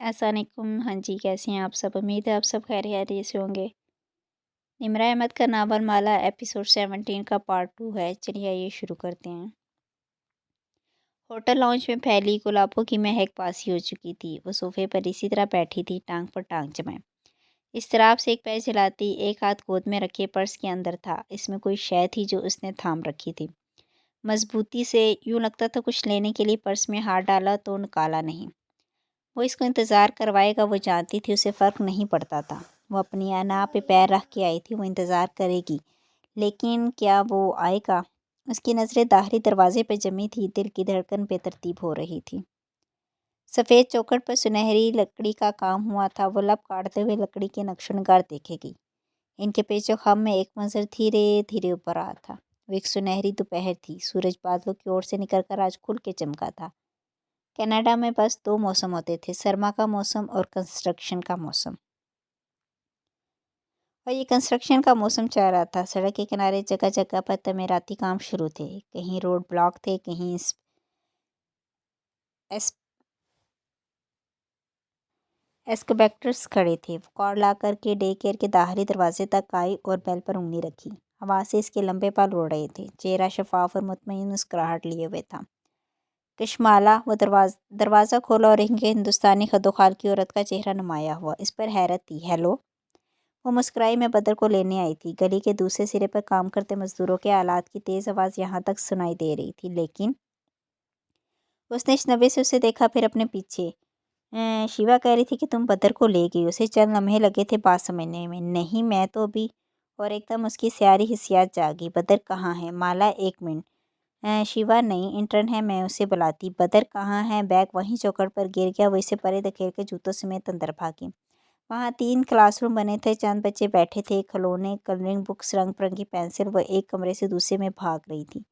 अस्सलाम वालेकुम। हाँ जी, कैसे हैं आप सब? उम्मीद है आप सब खैरियत से होंगे। निम्रा अहमद का नावल माला एपिसोड 17 का पार्ट 2 है। चलिए आइए शुरू करते हैं। होटल लॉन्च में फैली गुलाबों की महक पासी हो चुकी थी। वो सोफे पर इसी तरह बैठी थी, टांग पर टांग जमाए। इस तरह से एक पैर चलाती, एक हाथ गोद में रखे पर्स के अंदर था। इसमें कोई शय थी जो उसने थाम रखी थी मजबूती से। यूँ लगता था कुछ लेने के लिए पर्स में हाथ डाला तो निकाला नहीं। वो इसको इंतज़ार करवाएगा, वो जानती थी उसे फ़र्क नहीं पड़ता था। वो अपनी अना पे पैर रख के आई थी, वो इंतज़ार करेगी, लेकिन क्या वो आएगा? उसकी नज़रें दाहरी दरवाजे पे जमी थी, दिल की धड़कन बेतरतीब हो रही थी। सफ़ेद चौखट पर सुनहरी लकड़ी का काम हुआ था। वो लब काटते हुए लकड़ी के नक्शो नगार देखेगी। इनके पेचो खम में एक मंजर धीरे धीरे ऊपर आ था। वो एक सुनहरी दोपहर थी। सूरज बादलों की ओर से निकलकर आज खुल के चमका था। कनाडा में बस 2 मौसम होते थे, सरमा का मौसम और कंस्ट्रक्शन का मौसम। और ये कंस्ट्रक्शन का मौसम चल रहा था। सड़क के किनारे जगह जगह पर तमीराती काम शुरू थे। कहीं रोड ब्लॉक थे, कहीं एस एस्केवेटर्स खड़े थे। वो कार ला कर के डे केयर के दाहरी दरवाजे तक आई और बेल पर उंगली रखी। हवा से इसके लंबे बाल उड़ रहे थे। चेहरा शफाफ और मुतमईन मुस्कुराहट लिए हुए था। कश्माला वो दरवाज़ा खोला और एक हिंदुस्तानी खदोखाल की औरत का चेहरा नुमाया हुआ। इस पर हैरत थी। हेलो, वो मुस्कुराई। मैं बदर को लेने आई थी। गली के दूसरे सिरे पर काम करते मजदूरों के आलात की तेज़ आवाज़ यहाँ तक सुनाई दे रही थी, लेकिन उसने इजनबी से उसे देखा, फिर अपने पीछे। शिवा कह रही थी कि तुम बदर को ले गई। उसे चंद लम्हे लगे थे बात समझने में। नहीं, मैं तो अभी। और एकदम उसकी सारी हिस्सियात जागी। बदर कहाँ है? माला, 1 मिनट। शिवा नहीं, इंटर्न है, मैं उसे बुलाती। बदर कहाँ है? बैग वहीं चौखट पर गिर गया। वो इसे परे धकेल के जूतों समेत अंदर भागी। वहाँ 3 क्लासरूम बने थे। चंद बच्चे बैठे थे। खिलौने, कलरिंग बुक्स, रंग बिरंगी पेंसिल। वो एक कमरे से दूसरे में भाग रही थी।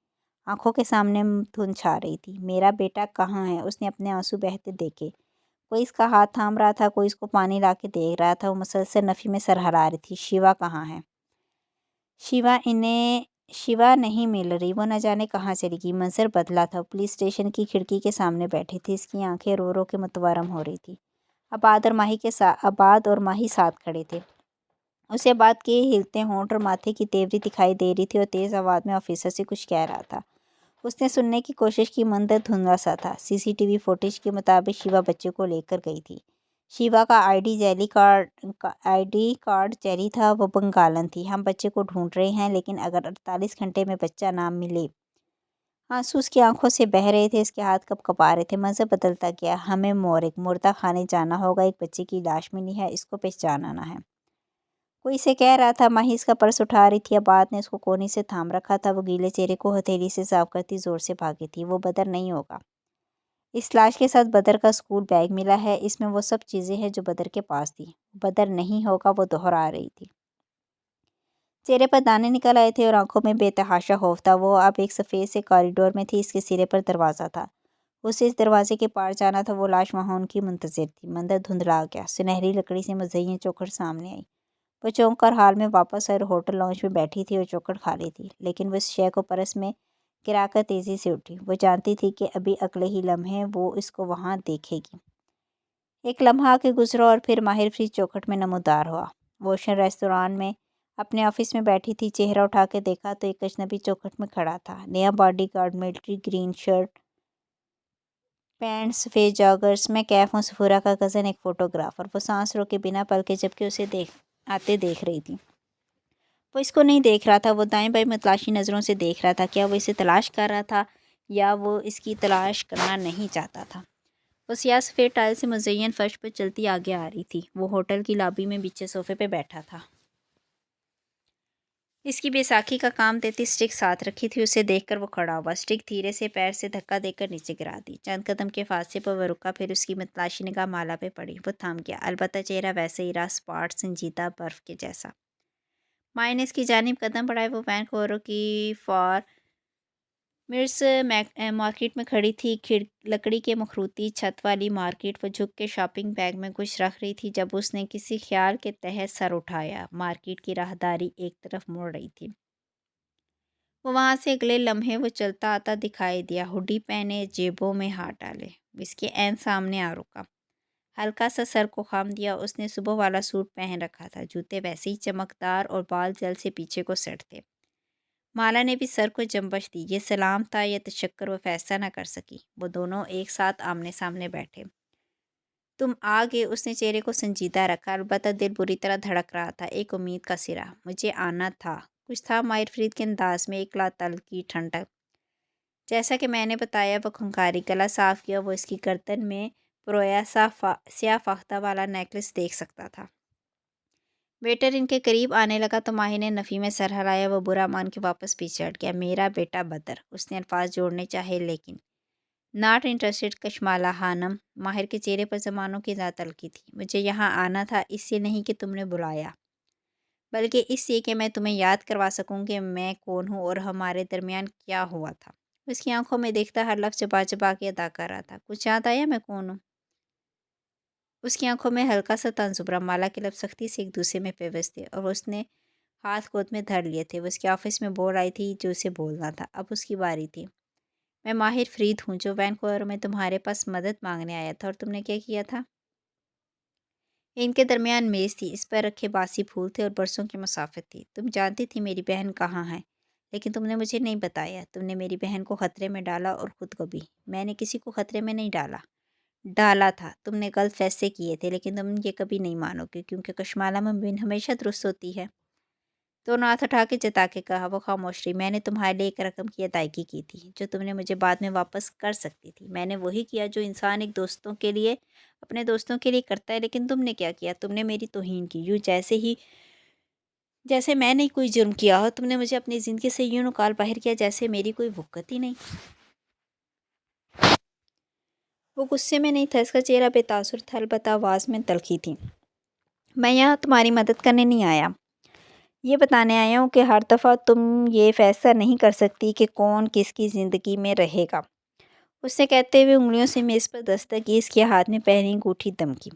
आंखों के सामने धुंध छा रही थी। मेरा बेटा कहाँ है? उसने अपने आंसू बहते देखे। कोई इसका हाथ थाम रहा था, कोई इसको पानी ला के दे रहा था। वो मुसलसल नफ़ी में सर हिला रही थी। शिवा कहाँ है? शिवा नहीं मिल रही। वो न जाने कहाँ चली गई। मंजर बदला था। पुलिस स्टेशन की खिड़की के सामने बैठी थी। इसकी आंखें रो रो के मुतवर्रम हो रही थी। आबाद और माही साथ खड़े थे। उसे बात के हिलते होंठ और माथे की तेवरी दिखाई दे रही थी और तेज़ आवाज़ में ऑफिसर से कुछ कह रहा था। उसने सुनने की कोशिश की। मंदिर धुंधला सा था। सीसीटीवी फुटेज के मुताबिक शिवा बच्चे को लेकर गई थी। शिवा का आईडी कार्ड जाली था। वो बंगालन थी। हम बच्चे को ढूंढ रहे हैं, लेकिन अगर 48 घंटे में बच्चा ना मिले। आंसू उसकी आंखों से बह रहे थे। इसके हाथ कँपा रहे थे। मंजर बदलता गया। हमें मुर्दा खाने जाना होगा। एक बच्चे की लाश मिली है, इसको पहचानना है। कोई इसे कह रहा था। माही इसका पर्स उठा रही थी। आबाद ने उसको कोने से थाम रखा था। वो गीले चेहरे को हथेली से साफ करती जोर से भागी थी। वो बदर नहीं होगा। इस लाश के साथ बदर का स्कूल बैग मिला है। इसमें वो सब चीज़ें हैं जो बदर के पास थी। बदर नहीं होगा, वो दोहरा रही थी। चेहरे पर दाने निकल आए थे और आंखों में बेतहाशा खौफ था। वो अब एक सफ़ेद से कॉरिडोर में थी। इसके सिरे पर दरवाज़ा था। उसे इस दरवाजे के पार जाना था। वो लाश वहाँ उनकी मुंतज़िर थी। मंदिर धुंधला गया। सुनहरी लकड़ी से मुज़य्यन चौखट सामने आई। वो चौंक कर हाल में वापस आई और होटल लॉन्च में बैठी थी और चौखट खाली थी। लेकिन वो इस शय को परस में गिराकर तेज़ी से उठी। वो जानती थी कि अभी अगले ही लम्हे वो इसको वहाँ देखेगी। एक लम्हा आके गुजरा और फिर माहिर फ्रिज चौखट में नमूदार हुआ। वो ओशन रेस्तरान में अपने ऑफिस में बैठी थी। चेहरा उठा के देखा तो एक अजनबी चौखट में खड़ा था। नया bodyguard, military green shirt, pant, सफ़ेद जॉगर्स में कैफ हूँ। सफूरा का कज़न, एक फ़ोटोग्राफ़र। वो सांस रोके बिना पलके झपके उसे देख रही थी। वो इसको नहीं देख रहा था। वो दाएं बाएं मतलाशी नज़रों से देख रहा था। क्या वो इसे तलाश कर रहा था या वो इसकी तलाश करना नहीं चाहता था? वो सियाह सफ़ेद टाइल से मुज़य्यन फर्श पर चलती आगे आ रही थी। वो होटल की लॉबी में बिछे सोफे पे बैठा था। इसकी बैसाखी का काम 33 स्टिक साथ रखी थी। उसे देखकर वो खड़ा हुआ। स्टिक धीरे से पैर से धक्का देकर नीचे गिरा दी। चंद कदम के फासले पर वो रुका। फिर उसकी मतलाशी निगाह माला पे पड़ी। वो थम गया। अलबत्ता चेहरा वैसे ही रहा, स्पॉट संजीदा बर्फ़ के जैसा। माई ने इसकी जानिब कदम बढ़ाए। वो वैनकूवर की फॉर मिर्स मार्केट में खड़ी थी। लकड़ी के मखरूती छत वाली मार्केट। वो झुक के शॉपिंग बैग में कुछ रख रही थी जब उसने किसी ख्याल के तहत सर उठाया। मार्केट की राहदारी एक तरफ मुड़ रही थी। वो वहाँ से अगले लम्हे वो चलता आता दिखाई दिया। हुडी पहने, जेबों में हाथ डाले। इसके ऐन सामने आ रुका। हल्का सा सर को खाम दिया। उसने सुबह वाला सूट पहन रखा था, जूते वैसे ही चमकदार और बाल जल से पीछे को सेट थे। माला ने भी सर को जंबश दी। ये सलाम था या तशक्कर, वो फैसला न कर सकी। वो दोनों एक साथ आमने सामने बैठे। तुम आ गए। उसने चेहरे को संजीदा रखा, अलबत्ता दिल बुरी तरह धड़क रहा था। एक उम्मीद का सिरा। मुझे आना था। कुछ था माहिर फरीद के अंदाज में, एक लातल की ठंडक। जैसा कि मैंने बताया, वो खंखारी। गला साफ किया। वो इसकी गर्दन में पुरोया स्याह फाख्ता वाला नेकलेस देख सकता था। वेटर इनके करीब आने लगा तो माहिर ने नफ़ी में सर हिलाया। वो बुरा मान के वापस पीछे हट गया। मेरा बेटा बदर, उसने अल्फाज जोड़ने चाहे, लेकिन नॉट इंटरेस्टेड कशमाला हानम। माहिर के चेहरे पर ज़मानों की ज़्यादा तलखी थी। मुझे यहाँ आना था, इससे नहीं कि तुमने बुलाया, बल्कि इसलिए कि मैं तुम्हें याद करवा सकूं कि मैं कौन हूँ और हमारे दरमियान क्या हुआ था। उसकी आंखों में देखता हर लफ्ज़ चबा चबा के अदा कर रहा था। कुछ याद आया मैं कौन हूँ? उसकी आंखों में हल्का सा तंज उभरा। माला के लब सख्ती से एक दूसरे में पेवस्त थे और उसने हाथ गोद में धर लिए थे। वो उसके ऑफिस में बोल आई थी जो उसे बोलना था। अब उसकी बारी थी। मैं माहिर फरीद हूँ, जो वैनकूवर में तुम्हारे पास मदद मांगने आया था। और तुमने क्या किया था? इनके दरमियान मेज़ थी। इस पर रखे बासी फूल थे और बरसों की मुसाफिर थी। तुम जानती थी मेरी बहन कहाँ है, लेकिन तुमने मुझे नहीं बताया। तुमने मेरी बहन को खतरे में डाला और ख़ुद को भी। मैंने किसी को खतरे में नहीं डाला। डाला था। तुमने गलत फैसले किए थे, लेकिन तुम ये कभी नहीं मानोगे, क्योंकि कशमाला में बिन हमेशा दुरुस्त होती है। दोनों हाथ उठा के जता के कहा। वो खामोश रही। मैंने तुम्हारे लिए एक रकम की अदायगी की थी, जो तुमने मुझे बाद में वापस कर सकती थी। मैंने वही किया जो इंसान एक दोस्तों के लिए, अपने दोस्तों के लिए करता है। लेकिन तुमने क्या किया? तुमने मेरी तौहीन की, यूँ जैसे मैंने कोई जुर्म किया हो। तुमने मुझे अपनी ज़िंदगी से यूँ निकाल बाहर किया जैसे मेरी कोई वक़्त ही नहीं। वो गुस्से में नहीं था। इसका चेहरा बेतासुर था, अलबत्ता आवाज़ में तलखी थी। मैं यहाँ तुम्हारी मदद करने नहीं आया। ये बताने आया हूँ कि हर दफ़ा तुम ये फ़ैसला नहीं कर सकती कि कौन किसकी ज़िंदगी में रहेगा। उसने कहते हुए उंगलियों से मेज़ पर दस्तक की। इसके हाथ में पहनी अंगूठी दमकी।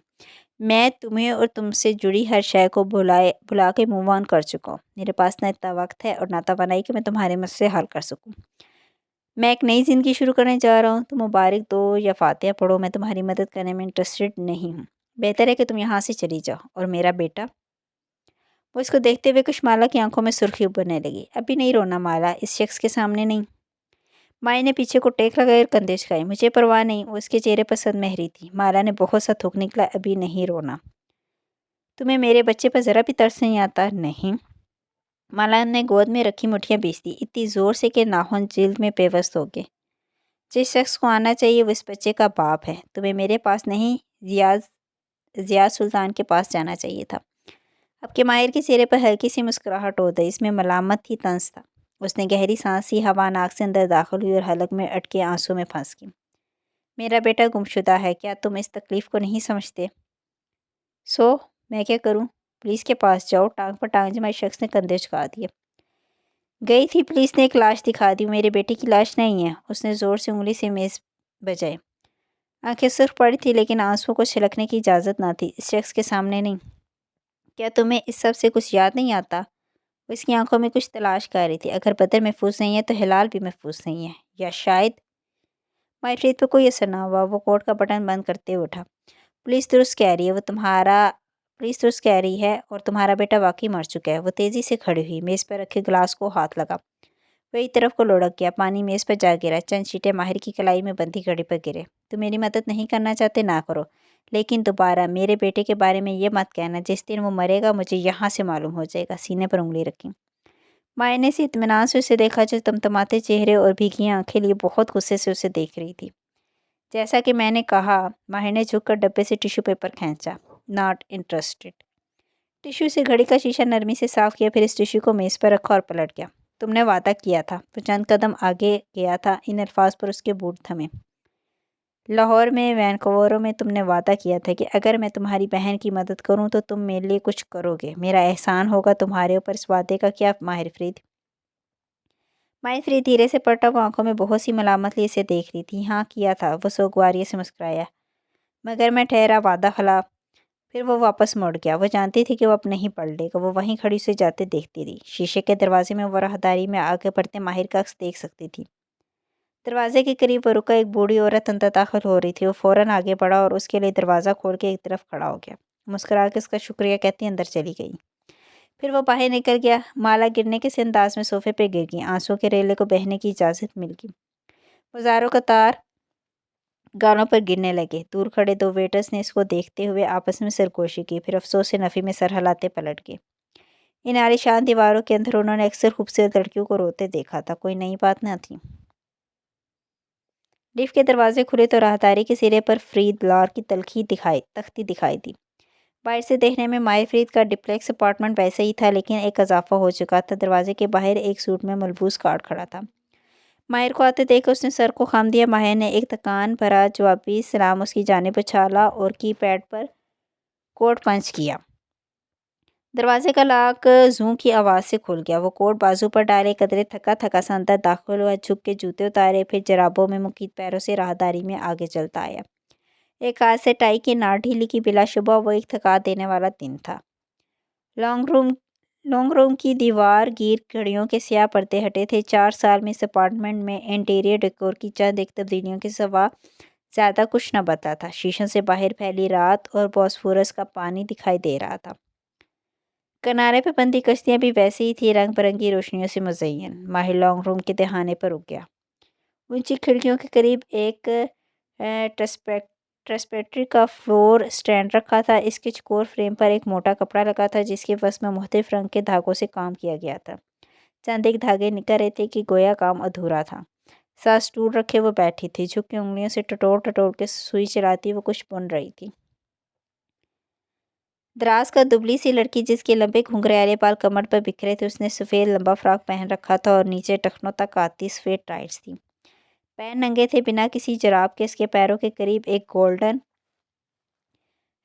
मैं तुम्हें और तुमसे जुड़ी हर शय को भुला के मूव ऑन कर चुका हूँ। मेरे पास ना इतना वक्त है और ना तवानाई कि मैं तुम्हारे मसले हल कर सकूँ। मैं एक नई ज़िंदगी शुरू करने जा रहा हूँ। तुम मुबारक दो या फातिहा पढ़ो, मैं तुम्हारी मदद करने में इंटरेस्टेड नहीं हूँ। बेहतर है कि तुम यहाँ से चली जाओ। और मेरा बेटा? वो इसको देखते हुए कुछ माला की आंखों में सुर्खी उभरने लगी। अभी नहीं रोना माला, इस शख्स के सामने नहीं। माई ने पीछे को टेक लगाई और कंधे झुकाए। मुझे परवाह नहीं। वो उसके चेहरे पर सनमहरी थी। माला ने बहुत सा थूक निकला। अभी नहीं रोना। तुम्हें मेरे बच्चे पर ज़रा भी तरस नहीं आता? नहीं। माला ने गोद में रखी मुठ्ठियाँ बीच दी, इतनी ज़ोर से कि नाखून जिल्द में पेवस्त हो गए। जिस शख्स को आना चाहिए वो इस बच्चे का बाप है। तुम्हें मेरे पास नहीं, ज़ियाद सुल्तान के पास जाना चाहिए था। अब के माहिर के चेहरे पर हल्की सी मुस्कुराहट हो गई। इसमें मलामत थी, तंज था। उसने गहरी सांस ली। हवा नाक से अंदर दाखिल हुई और हलक में अटके आंसू में फंस गई। मेरा बेटा गुमशुदा है। क्या तुम इस तकलीफ़ को नहीं समझते? सो मैं क्या करूं? पुलिस के पास जाओ। टांग पर टांग जमाए शख्स ने कंधे झुका दिए। गई थी, पुलिस ने एक लाश दिखा दी। मेरे बेटे की लाश नहीं है। उसने ज़ोर से उंगली से मेज़ बजाई। आंखें सुर्ख पड़ी थी, लेकिन आंसुओं को छिलकने की इजाज़त ना थी। इस शख्स के सामने नहीं। क्या तुम्हें इस सब से कुछ याद नहीं आता? वो इसकी आंखों में कुछ तलाश कर रही थी। अगर बदर महफूज नहीं है तो हिलाल भी महफूज नहीं है, या शायद। माइफरीद पर कोई असर ना हुआ। वो कोट का बटन बंद करते हुए उठा। पुलिस दुरुस्त कह रही है, पुलिस दुरुस्त कह रही है और तुम्हारा बेटा वाकई मर चुका है। वो तेज़ी से खड़ी हुई, मेज़ पर रखे गिलास को हाथ लगा। वही तरफ को लुढ़क गया। पानी मेज़ पर जा गिरा। चंद छींटे माहिर की कलाई में बंधी घड़ी पर गिरे। तुम मेरी मदद नहीं करना चाहते, ना करो, लेकिन दोबारा मेरे बेटे के बारे में ये मत कहना। जिस दिन वो मरेगा मुझे यहाँ से मालूम हो जाएगा। सीने पर उंगली रखी। माया ने से इत्मीनान से उसे देखा, जो तमतमाते चेहरे और भीगी आंखें लिए बहुत गुस्से से उसे देख रही थी। जैसा कि मैंने कहा। माहिर ने झुककर डब्बे से टिश्यू पेपर खींचा। Not interested. टिश्यू से घड़ी का शीशा नरमी से साफ किया, फिर इस टिश्यू को मेज़ पर रखा और पलट गया। तुमने वादा किया था। तो चंद कदम आगे गया था। इन अल्फाज पर उसके बूट थमे। लाहौर में, वैनकूवर में तुमने वादा किया था कि अगर मैं तुम्हारी बहन की मदद करूं तो तुम मेरे लिए कुछ करोगे। मेरा एहसान होगा तुम्हारे ऊपर। इस वादे का क्या? माहिर फरीद धीरे से पलटा। वो आंखों में बहुत सी मलामत लिए इसे देख रही थी। हाँ किया था। वो सोगवारिये से मुस्कुराया। मगर मैं ठहरा, वादा खिलाफ। फिर वो वापस मुड़ गया। वो जानती थी कि वो अब नहीं पलटेगा। वो वहीं खड़ी उसे जाते देखती रही। शीशे के दरवाजे में वो राहदारी में आगे बढ़ते माहिर का अक्स देख सकती थी। दरवाजे के करीब वो रुका। एक बूढ़ी औरत अंदर दाखिल हो रही थी। वो फ़ौरन आगे बढ़ा और उसके लिए दरवाज़ा खोल के एक तरफ खड़ा हो गया। मुस्कुरा के उसका शुक्रिया कहती अंदर चली गई। फिर वो बाहर निकल गया। माला गिरने के से अंदाज में सोफे पे गिर गई। आंसुओं के रेले को बहने की इजाज़त मिल गई। हज़ारों कतार गालों पर गिरने लगे। दूर खड़े दो वेटर्स ने इसको देखते हुए आपस में सरगोशी की, फिर अफसोस से नफ़ी में सर हिलाते पलट गए। इन आलीशान दीवारों के अंदर उन्होंने अक्सर खूबसूरत लड़कियों को रोते देखा था। कोई नई बात न थी। लिफ्ट के दरवाजे खुले तो राहदारी के सिरे पर फ्रीद लॉर की तख्ती दिखाई दी। बाहर से देखने में माहिर फ्रीद का डिप्लेक्स अपार्टमेंट वैसे ही था, लेकिन एक इजाफा हो चुका था। दरवाजे के बाहर एक सूट में मलबूस गार्ड खड़ा था। माहिर को आते देख उसने सर को खाम दिया। माहिर ने एक थकान भरा जवाबी सलाम उसकी जानिब उछाला और कीपैड पर कोड पंच किया। दरवाजे का लॉक जूं की आवाज़ से खुल गया। वो कोट बाजू पर डाले, कदरे थका थका सा अंदर दाखिल हुआ, झुक के जूते उतारे, फिर जराबों में मुकीद पैरों से राहदारी में आगे चलता आया। एक हाथ से टाई की नाड़ ढीली की। बिलाशुबा वो एक थका देने वाला दिन था। लॉन्ग रूम की दीवार गिर घड़ियों के स्याह पर्दे हटे थे। 4 साल में इस अपार्टमेंट में इंटीरियर डेकोर की चंद एक तब्दीलियों के सिवा ज़्यादा कुछ न बता था। शीशों से बाहर फैली रात और बॉस्फोरस का पानी दिखाई दे रहा था। किनारे पे बंदी कश्तियाँ भी वैसी ही थी, रंग बिरंगी रोशनियों से मुज़य्यन। माहिर लॉन्ग रूम के दहाने पर रुक गया। ऊंची खिड़कियों के करीब एक ट्रस्पेट्री का फ्लोर स्टैंड रखा था। इसके चकोर फ्रेम पर एक मोटा कपड़ा लगा था, जिसके वस में मुख्तलिफ रंग के धागों से काम किया गया था। चंद एक धागे निकल रहे थे कि गोया काम अधूरा था। साथ स्टूल रखे वो बैठी थी, झुक के उंगलियों से टटोल टटोल के सुई चलाती वो कुछ बुन रही थी। दराज का दुबली सी लड़की, जिसके लंबे घुंघराले बाल कमर पर बिखरे थे, उसने सफ़ेद लंबा फ्रॉक पहन रखा था और नीचे टखनों तक आती सफ़ेद टाइट्स थी। पैर नंगे थे, बिना किसी जराब के। इसके पैरों के करीब एक गोल्डन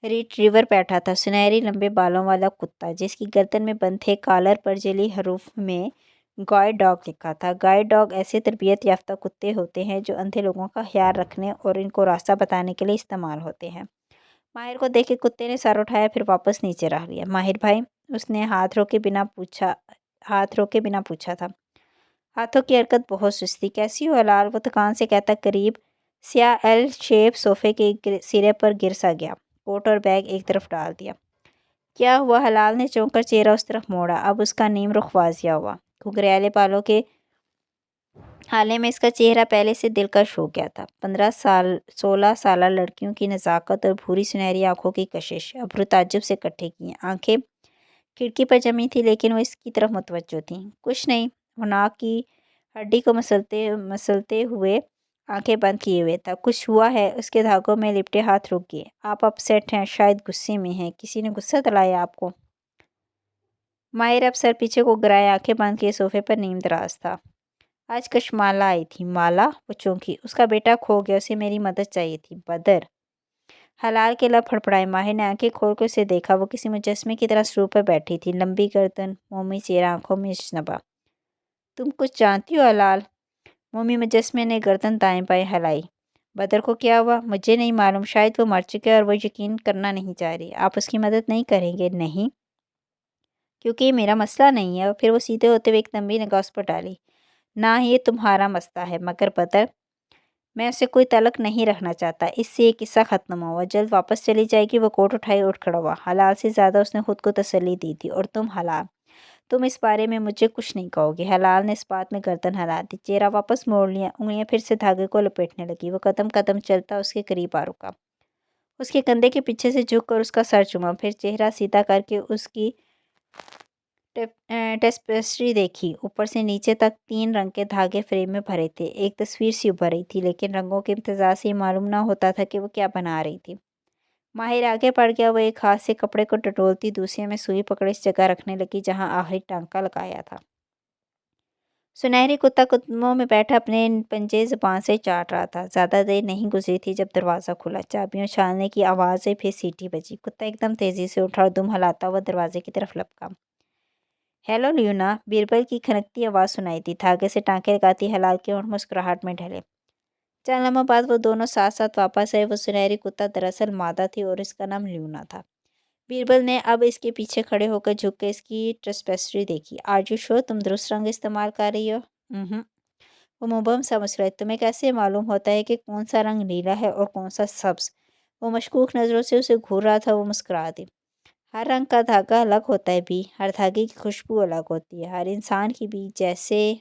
रिट्रीवर बैठा था, सुनहरी लंबे बालों वाला कुत्ता, जिसकी गर्दन में बंद थे कॉलर पर जली हरूफ में गाइड डॉग लिखा था। गाइड डॉग ऐसे तरबियत याफ्ता कुत्ते होते हैं जो अंधे लोगों का ख्याल रखने और इनको रास्ता बताने के लिए इस्तेमाल होते हैं। माहिर को देख के कुत्ते ने सर उठाया, फिर वापस नीचे रख लिया। माहिर भाई, उसने हाथ रोके बिना पूछा था। हाथों की हरकत बहुत सुस्ती। कैसी हो हलाल? वो थकान से कहता करीब स्याह एल शेप सोफे के सिरे पर गिर सा गया। कोट और बैग एक तरफ डाल दिया। क्या हुआ? हलाल ने चौंक कर चेहरा उस तरफ मोड़ा। अब उसका नीम रुख वाजिया हुआ। घुघरैले बालों के हाले में इसका चेहरा पहले से दिलकश हो गया था। 16 साल लड़कियों की नज़ाकत और भूरी सुनहरी आंखों की कशिश, अब्रू ताज्जुब से इकट्ठे किए। आंखें खिड़की पर जमी थी, लेकिन वो इसकी तरफ मुतवज्जो थीं। कुछ नहीं। वो नाक की हड्डी को मसलते हुए आंखें बंद किए हुए था। कुछ हुआ है? उसके धागों में लिपटे हाथ रुक गए। आप अपसेट हैं, शायद गुस्से में हैं। किसी ने गुस्सा दिलाया आपको? माहिर अब सर पीछे को गिराए आंखें बंद किए सोफे पर नीम दराज था। आज कशमाला आई थी। माला? वो चौंकी। उसका बेटा खो गया, उसे मेरी मदद चाहिए थी। बदर? हलाल के लब फड़फड़ाए। माहिर ने आंखें खोल कर उसे देखा। वो किसी मुजस्मे की तरह स्टूल पर बैठी थी, लंबी गर्दन, मोमी चेहरा, आंखों में अजनबा। तुम कुछ जानती हो हलाल? मोमी मुजस्मे ने गर्दन दाएं बाएं हिलाई। बदर को क्या हुआ? मुझे नहीं मालूम। शायद वो मर चुका है और वो यकीन करना नहीं चाह रही। आप उसकी मदद नहीं करेंगे? नहीं, क्योंकि ये मेरा मसला नहीं है। और फिर वो सीधे होते हुए एक लंबी निगाह उस पर डाली। ना ही ये तुम्हारा मसला है, मगर बदर, मैं उसे कोई तलक नहीं रखना चाहता। इससे ये किस्सा ख़त्म हुआ। जल्द वापस चली जाएगी। वो कोट उठाए उठ खड़ा हुआ। हलाल से ज़्यादा उसने खुद को तसल्ली दी थी। और तुम हलाल, तुम इस बारे में मुझे कुछ नहीं कहोगे? हलाल ने इस बात में गर्दन हिला दी, चेहरा वापस मोड़ लिया। उंगलियां फिर से धागे को लपेटने लगी। वो कदम कदम चलता उसके करीब आ रुका। उसके कंधे के पीछे से झुक कर उसका सर चूमा, फिर चेहरा सीधा करके उसकी टेस्पेस्ट्री देखी। ऊपर से नीचे तक 3 रंग के धागे फ्रेम में भरे थे। एक तस्वीर सी उभर रही थी, लेकिन रंगों के इम्तजाज से मालूम ना होता था कि वो क्या बना रही थी। माहिर आगे बढ़ गया। वो एक हाथ से कपड़े को टटोलती, दूसरे में सुई पकड़े इस जगह रखने लगी जहां आखिरी टांका लगाया था। सुनहरी कुत्ता कदमों में बैठा अपने पंजे ज़बान से चाट रहा था। ज़्यादा देर नहीं गुजरी थी जब दरवाज़ा खुला। चाबियों छालने की आवाज़, फिर सीटी बजी। कुत्ता एकदम तेज़ी से उठा और दुम हलाता हुआ दरवाजे की तरफ लपका। हेलो ल्यूना, बीरबल की खनकती आवाज़ सुनाई दी। धागे से टाँके लगाती हलाल के होंठ मुस्कुराहट में ढले। चंद लम्हों बाद वो दोनों साथ साथ वापस आए। वो सुनहरी कुत्ता दरअसल मादा थी और इसका नाम ल्यूना था। बीरबल ने अब इसके पीछे खड़े होकर झुक के इसकी ट्रेस्पेस्ट्री देखी। आर यू श्योर तुम दुरुस्त रंग इस्तेमाल कर रही हो? वो मुबहम सा मुस्कुराई। तुम्हें कैसे मालूम होता है कि कौन सा रंग नीला है और कौन सा सब्ज? वो मशकूक नज़रों से उसे घूर रहा था। वो मुस्कुरा दी। हर रंग का धागा अलग होता है भी, हर धागे की खुशबू अलग होती है, हर इंसान की भी। जैसे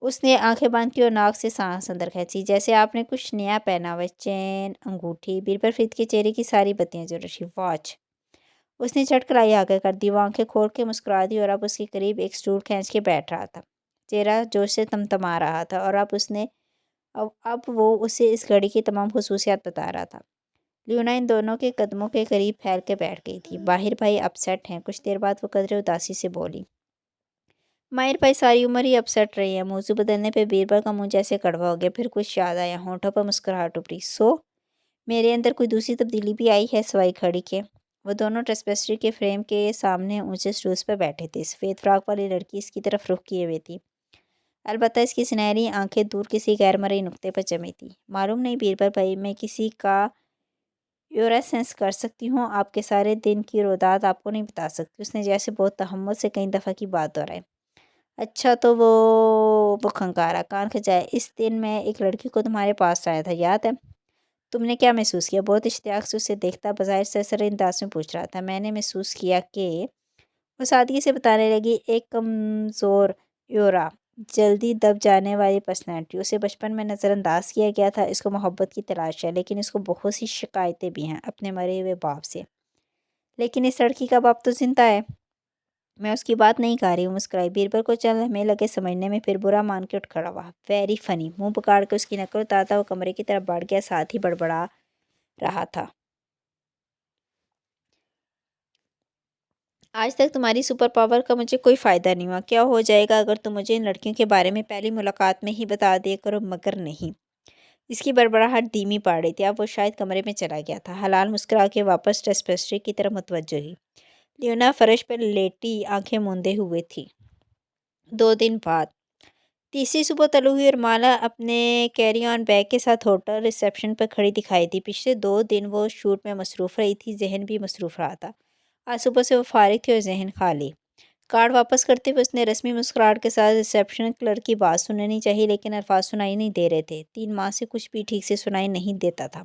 उसने आंखें बंद की और नाक से सांस अंदर खींची। जैसे आपने कुछ नया पहना हुआ, चैन, अंगूठी। बीरबल फरीद के चेहरे की सारी बत्तियां जल रही। वॉच। उसने झटकलाई आगे कर दी। वो आंखें खोल के मुस्कुरा दी और अब उसके करीब एक स्टूल खींच के बैठ रहा था। चेहरा जोश से तमतमा रहा था और अब वो उसे इस घड़ी की तमाम खसूसियात बता रहा था। ल्यूना इन दोनों के कदमों के करीब फैल के बैठ गई थी। माहिर भाई अपसेट हैं। कुछ देर बाद वो कदरे उदासी से बोली। माहिर भाई सारी उम्र ही अपसेट रही है। मौजू बदलने पे बीरबल का मुंह जैसे कड़वा हो गया। फिर कुछ याद आया। होंठों पर मुस्कुराहट उभरी। मेरे अंदर कोई दूसरी तब्दीली भी आई है सिवाय घड़ी के? वो दोनों ट्रेस्पेस्ट्री के फ्रेम के सामने ऊंचे स्टूल्स पर बैठे थे। सफ़ेद फ्रॉक वाली लड़की इसकी तरफ रुख किए हुए थी। अलबत्ता इसकी सुनहरी आंखें दूर किसी गैर मरई नुक्ते पर जमी थी। मालूम नहीं बीरबल भाई, मैं किसी का यूरेसेंस कर सकती हूँ, आपके सारे दिन की रोदात आपको नहीं बता सकती। उसने जैसे बहुत तहम्मुल से कई दफ़ा की बात दोहराई। अच्छा तो वो खंकारा, कान खिंचाए। इस दिन मैं एक लड़की को तुम्हारे पास आया था, याद है? तुमने क्या महसूस किया? बहुत इश्तियाक से उसे देखता बज़ाहिर सरसरी अंदाज में पूछ रहा था। मैंने महसूस किया कि वो सादगी से बताने लगी, एक कमज़ोर योरा, जल्दी दब जाने वाली पर्सनैलिटी। उसे बचपन में नज़रअंदाज किया गया था। इसको मोहब्बत की तलाश है, लेकिन इसको बहुत सी शिकायतें भी हैं अपने मरे हुए बाप से। लेकिन इस लड़की का बाप तो जिंदा है। मैं उसकी बात नहीं कर रही हूँ, मुस्कुराई। बीरबल को चल हमें लगे समझने में, फिर बुरा मान के उठ खड़ा हुआ। Very funny. मुंह पकड़ के उसकी नकल उतारता वो कमरे की तरफ बढ़ गया, साथ ही बड़बड़ा रहा था। आज तक तुम्हारी सुपर पावर का मुझे कोई फ़ायदा नहीं हुआ। क्या हो जाएगा अगर तुम मुझे इन लड़कियों के बारे में पहली मुलाकात में ही बता दिया करो? मगर नहीं। इसकी बड़बड़ाहट धीमी पड़ रही थी। अब वो शायद कमरे में चला गया था। हलाल मुस्कुरा के वापस टेस्पेस्ट्री की तरफ मुतवज्जो हुई। लियोना फर्श पर लेटी आंखें मूंदे हुए थी। 2 दिन बाद तीसरी सुबह तलु हुई और माला अपने कैरी ऑन बैग के साथ होटल रिसेप्शन पर खड़ी दिखाई दी। पिछले 2 दिन वो शूट में मसरूफ़ रही थी। जहन भी मसरूफ़ रहा था। आज सुबह से वो फारिग थी और जहन खाली। कार्ड वापस करते हुए उसने रस्मी मुस्कुराहट के साथ रिसेप्शन क्लर्क की बात सुननी चाहिए, लेकिन अल्फाज सुनाई नहीं दे रहे थे। 3 माह से कुछ भी ठीक से सुनाई नहीं देता था।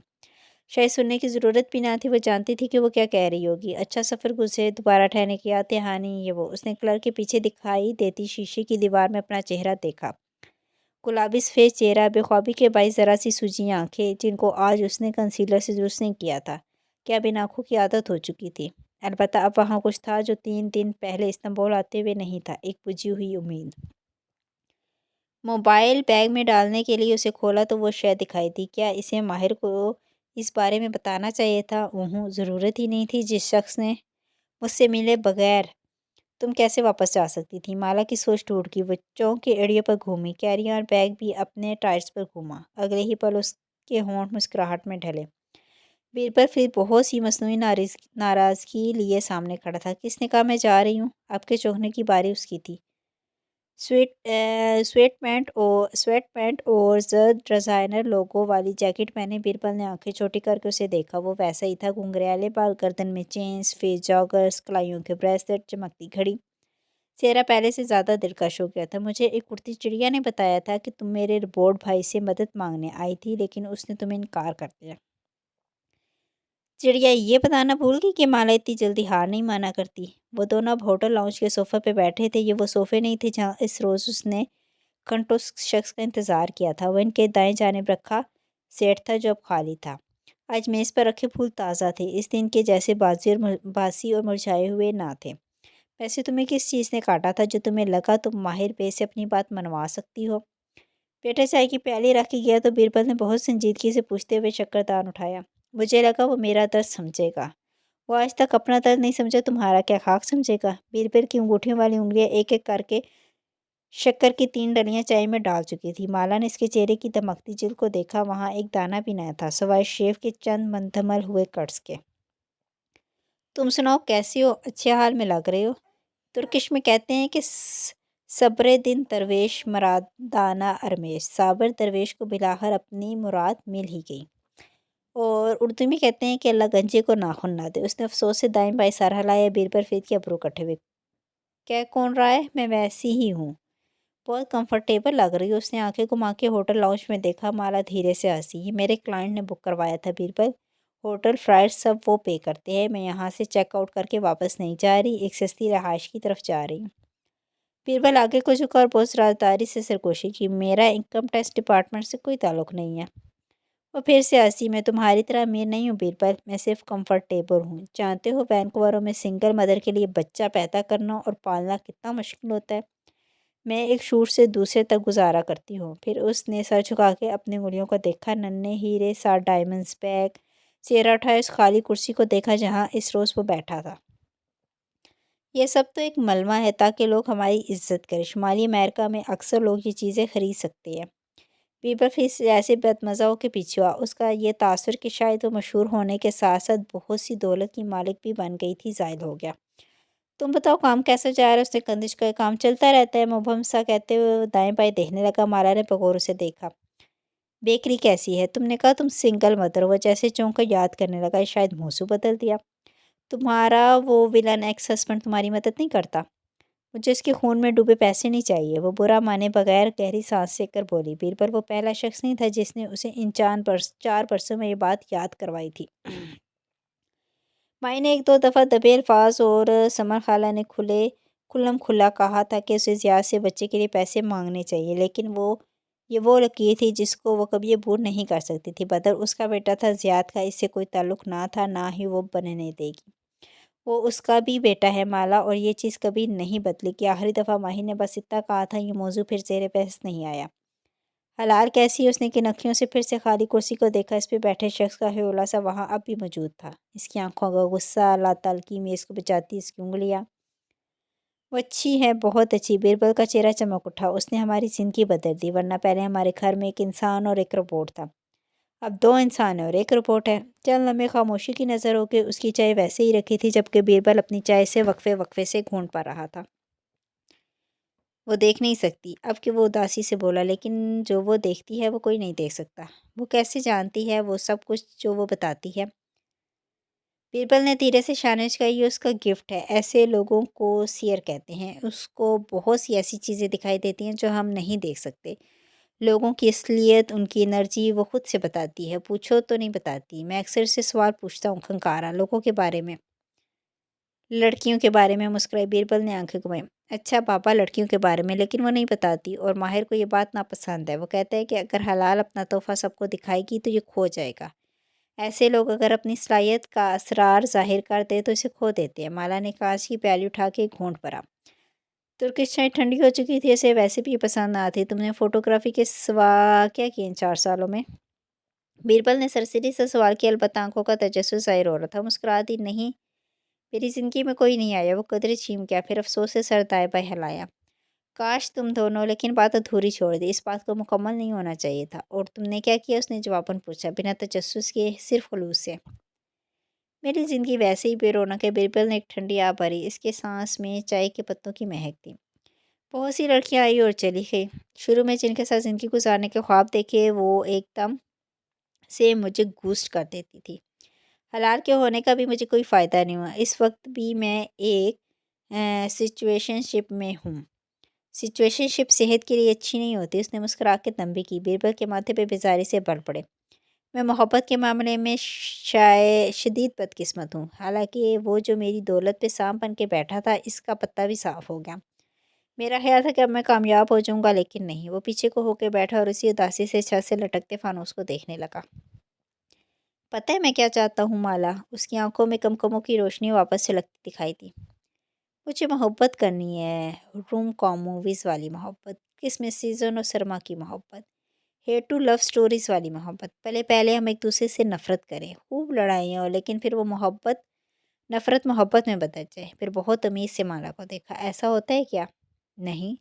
शायद सुनने की ज़रूरत भी ना थी। वो जानती थी कि वो क्या कह रही होगी। अच्छा सफ़र गुजरे, दोबारा ठहरने की आते हानि, ये वो। उसने क्लर्क के पीछे दिखाई देती शीशे की दीवार में अपना चेहरा देखा। गुलाबी सफ़ेद चेहरा, बेख्वाबी के बाईस ज़रा सी सूजी आंखें, जिनको आज उसने कंसीलर से दुरुस्त नहीं किया था। क्या अब इन आँखों की आदत हो चुकी थी? अलबत्ता अब वहाँ कुछ था जो 3 दिन पहले इस्तांबुल आते हुए नहीं था। एक बुझी हुई उम्मीद। मोबाइल बैग में डालने के लिए उसे खोला तो वो शय दिखाई दी। क्या इसे माहिर को इस बारे में बताना चाहिए था? ज़रूरत ही नहीं थी। जिस शख्स ने मुझसे मिले बगैर तुम कैसे वापस जा सकती थी? माला की सोच टूट गई। वो चौंक के एड़ियों पर घूमी। कैरी और बैग भी अपने टायर्स पर घूमा। अगले ही पल उसके होंठ मुस्कुराहट में ढले। बीरबल फिर बहुत सी मसनूई नाराज़गी लिए सामने खड़ा था। किसने कहा मैं जा रही हूँ? आपके चौंकने की बारी उसकी थी। स्वेट पैंट और जर्द डिज़ाइनर लोगो वाली जैकेट पहने बीरबल ने आंखें छोटी करके उसे देखा। वो वैसा ही था। घुंघराले बाल, गर्दन में चेन्स, फेस जॉगर्स, कलाइयों के ब्रेसलेट, चमकती घड़ी। चेहरा पहले से ज़्यादा दिलकश हो गया था। मुझे एक उड़ती चिड़िया ने बताया था कि तुम मेरे रोबोट भाई से मदद मांगने आई थी, लेकिन उसने तुम्हें इनकार कर दिया। चिड़िया ये बताना भूल गई कि माला इतनी जल्दी हार नहीं माना करती। वो दोनों अब होटल लाउंज के सोफ़े पे बैठे थे। ये वो सोफ़े नहीं थे जहाँ इस रोज़ उसने घंटों उस शख्स का इंतज़ार किया था। वो इनके दाएं जानिब रखा सेट था जो अब खाली था। आज मेज़ पर रखे फूल ताज़ा थे। इस दिन के जैसे बासी और मुरझाए हुए ना थे। वैसे तुम्हें किस चीज़ ने काटा था जो तुम्हें लगा तुम माहिर बे से अपनी बात मनवा सकती हो? बेटा चाय की प्याली रख के गया तो बीरबल ने बहुत संजीदगी से पूछते हुए शक्करदान उठाया। मुझे लगा वो मेरा दर्द समझेगा। वो आज तक अपना दर्द नहीं समझा, तुम्हारा क्या खाक समझेगा? बीरबल की अंगूठियों वाली उंगलियां एक एक करके शक्कर की 3 डलियां चाय में डाल चुकी थी। माला ने इसके चेहरे की दमकती जिल्द को देखा। वहाँ एक दाना भी नया था, सिवाय शेव के चंद मंधमल हुए कट्स के। तुम सुनाओ कैसी हो? अच्छे हाल में लग रहे हो। तुर्किश में कहते हैं कि सब्र दिन दरवेश मरादाना अरमेश। साबर दरवेश को बिलाकर अपनी मुराद मिल ही गई। और उर्दू में कहते हैं कि अल्लाह गंजे को नाखून ना दे। उसने अफसोस से दाएं बाएं सर हिलाया। बीरबल फरीद के अबरू कटे हुए। कह कौन रहा है? मैं वैसी ही हूँ। बहुत कंफर्टेबल लग रही हो। उसने आंखें घुमा के होटल लाउंज में देखा। माला धीरे से हंसी। ये मेरे क्लाइंट ने बुक करवाया था बीरबल। होटल फ्लाइट सब वो पे करते हैं। मैं यहाँ से चेकआउट करके वापस नहीं जा रही, एक सस्ती रहायश की तरफ जा रही हूँ। बीरबल आगे को झुका और बहुत राजदारी से सरगोशी की। मेरा इनकम टैक्स डिपार्टमेंट से कोई ताल्लुक नहीं है। वो फिर से हंसी। मैं तुम्हारी तरह अमीर नहीं हूँ बीरबल, मैं सिर्फ कंफर्टेबल हूँ। जानते हो वैंकूवर में सिंगल मदर के लिए बच्चा पैदा करना और पालना कितना मुश्किल होता है। मैं एक शूट से दूसरे तक गुजारा करती हूँ। फिर उसने सर झुका के अपनी उंगलियों को देखा। नन्हे हीरे 7 डायमंड्स बैग। चेहरा उठाया उस खाली कुर्सी को देखा जहाँ इस रोज़ वो बैठा था। ये सब तो एक मलमा है ताकि लोग हमारी इज्जत करें। शुमाली अमेरिका में अक्सर लोग ये चीज़ें खरीद सकते हैं। बीबर फिर से ऐसे बेतमज़ा के पीछे हुआ। उसका ये तासुर कि शायद वो मशहूर होने के साथ साथ बहुत सी दौलत की मालिक भी बन गई थी, ज़ाहिर हो गया। तुम बताओ काम कैसा जा रहा है? उसने कंदिश का काम चलता रहता है, मुबहम सा कहते हुए वो दाएं बाएं देखने लगा। माला ने बगौर उसे देखा। बेकरी कैसी है? तुमने कहा तुम सिंगल मदर। वो जैसे चौंक कर याद करने लगा। शायद मौसू बदल दिया। तुम्हारा वो विलन एक्स हस्बैंड तुम्हारी मदद नहीं करता? मुझे उसके खून में डूबे पैसे नहीं चाहिए। वो बुरा माने बगैर गहरी सांस लेकर बोली। बीरबल वो पहला शख्स नहीं था जिसने उसे इन 4 बरसों में ये बात याद करवाई थी। माई ने 1-2 दफ़ा दबे अल्फाज और समर खाला ने खुल्लम खुल्ला कहा था कि उसे ज़ियाद से बच्चे के लिए पैसे मांगने चाहिए, लेकिन वो लकीर थी जिसको वो कभी अबूर नहीं कर सकती थी। बदर उसका बेटा था, ज़ियाद का इससे कोई ताल्लुक ना था, ना ही वो बनने देगी। वो उसका भी बेटा है माला, और ये चीज़ कभी नहीं बदली कि आखिरी दफ़ा माही ने बस इतना कहा था। ये मौजू फिर ज़ेर बहस नहीं आया। हलाल कैसी है? उसने किन अँखियों से फिर से खाली कुर्सी को देखा। इस पे बैठे शख्स का हौला सा वहाँ अब भी मौजूद था। इसकी आंखों का गुस्सा, लाताल्की मेज़ को बचाती इसकी उंगलियाँ। वो अच्छी है, बहुत अच्छी। बीरबल का चेहरा चमक उठा। उसने हमारी ज़िंदगी बदल दी, वरना पहले हमारे घर में एक इंसान और एक रोबोट था। अब 2 इंसान है और 1 रोबोट है। चंद लम्हे खामोशी की नज़र हो के उसकी चाय वैसे ही रखी थी जबकि बीरबल अपनी चाय से वक्फे वक्फे से घूंट पा रहा था। वो देख नहीं सकती। अब कि वो उदासी से बोला, लेकिन जो वो देखती है वो कोई नहीं देख सकता। वो कैसे जानती है वो सब कुछ जो वो बताती है? बीरबल ने धीरे से शानिश कहा, ये उसका गिफ्ट है। ऐसे लोगों को सीयर कहते हैं। उसको बहुत सी ऐसी चीज़ें दिखाई देती हैं जो हम नहीं देख सकते। लोगों की असलियत, उनकी एनर्जी वो खुद से बताती है। पूछो तो नहीं बताती। मैं अक्सर से सवाल पूछता हूँ खंकारा लोगों के बारे में, लड़कियों के बारे में। मुस्कुराई। बीरबल ने आंखें घुमाई। अच्छा पापा, लड़कियों के बारे में, लेकिन वो नहीं बताती। और माहिर को ये बात नापसंद है। वो कहता है कि अगर हलाल अपना तोहफा सबको दिखाएगी तो ये खो जाएगा। ऐसे लोग अगर अपनी सलाहियत का असरार ज़ाहिर कर दे तो इसे खो देते हैं। माला ने कांच की प्याली उठा के घूंट भरा। तुर्किश चाय ठंडी हो चुकी थी, इसे वैसे भी पसंद ना आती। तुमने फ़ोटोग्राफ़ी के सिवा क्या किया इन 4 सालों में? बीरबल ने सरसरी से सवाल किया। अलबत्ता आंखों का तजस्सुस ज़ाहिर हो रहा था। मुस्कुरा दी। नहीं, मेरी ज़िंदगी में कोई नहीं आया। वो कदरे छीन गया, फिर अफसोस से सर दाएं-बाएं हिलाया। काश तुम दोनों, लेकिन बात अधूरी छोड़ दी। इस बात को मुकम्मल नहीं होना चाहिए था। और तुमने क्या किया? उसने जवाबन पूछा, बिना तजस्सुस किए, सिर्फ खुलूस से। मेरी ज़िंदगी वैसे ही बेरौनक है। बीरबल ने एक ठंडी आ भरी। इसके सांस में चाय के पत्तों की महक थी। बहुत सी लड़कियां आई और चली गई। शुरू में जिनके साथ ज़िंदगी गुजारने के ख्वाब देखे वो एकदम से मुझे घूस्ट कर देती थी। हलाल के होने का भी मुझे कोई फ़ायदा नहीं हुआ। इस वक्त भी मैं एक सिचुएशनशिप में हूँ। सिचुएशनशिप सेहत के लिए अच्छी नहीं होती। उसने मुस्कुरा के तंबी की। बीरबल के माथे पे बेजारी से बढ़ पड़े। मैं मोहब्बत के मामले में शदीद बदकिस्मत हूँ। हालांकि वो जो मेरी दौलत पे सांप बन के बैठा था, इसका पत्ता भी साफ हो गया। मेरा ख्याल था कि अब मैं कामयाब हो जाऊंगा, लेकिन नहीं। वो पीछे को होके बैठा और उसी उदासी से छत से लटकते फानूस को देखने लगा। पता है मैं क्या चाहता हूँ माला? उसकी आंखों में कमकमों की रोशनी वापस से लगती दिखाई दी। मुझे मोहब्बत करनी है, रूम कॉम मूवीज़ वाली मोहब्बत, क्रिसमस सीज़न और सरमा की मोहब्बत, हेयर टू लव स्टोरीज़ वाली मोहब्बत। पहले पहले हम एक दूसरे से नफ़रत करें, खूब लड़ाइयाँ हो, लेकिन फिर वो नफ़रत मोहब्बत में बदल जाए। फिर बहुत तमीज़ से माला को देखा। ऐसा होता है क्या? नहीं।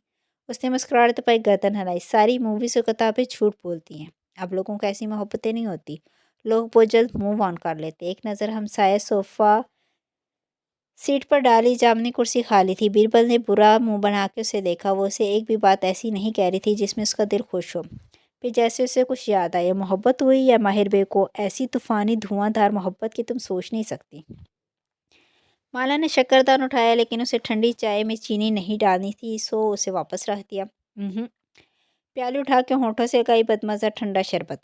उसने मुस्कुराते पर गर्दन हिलाई। सारी मूवीज़ और किताबें झूठ बोलती हैं। अब लोगों को ऐसी मोहब्बतें नहीं होती। लोग बहुत जल्द मूव ऑन कर लेते। एक नज़र हमसाया सोफ़ा सीट पर डाली। जामनी कुर्सी खाली थी। बीरबल ने बुरा मुंह बना के उसे देखा। वो उसे एक भी बात ऐसी नहीं कह रही थी जिसमें उसका दिल खुश हो। फिर जैसे उसे कुछ याद आया। मोहब्बत हुई या माहिर बे को? ऐसी तूफ़ानी धुआंधार मोहब्बत की तुम सोच नहीं सकती। माला ने शक्करदान उठाया, लेकिन उसे ठंडी चाय में चीनी नहीं डालनी थी, सो उसे वापस रख दिया। प्याली उठा के होठों से कई बदमज़ा ठंडा शरबत।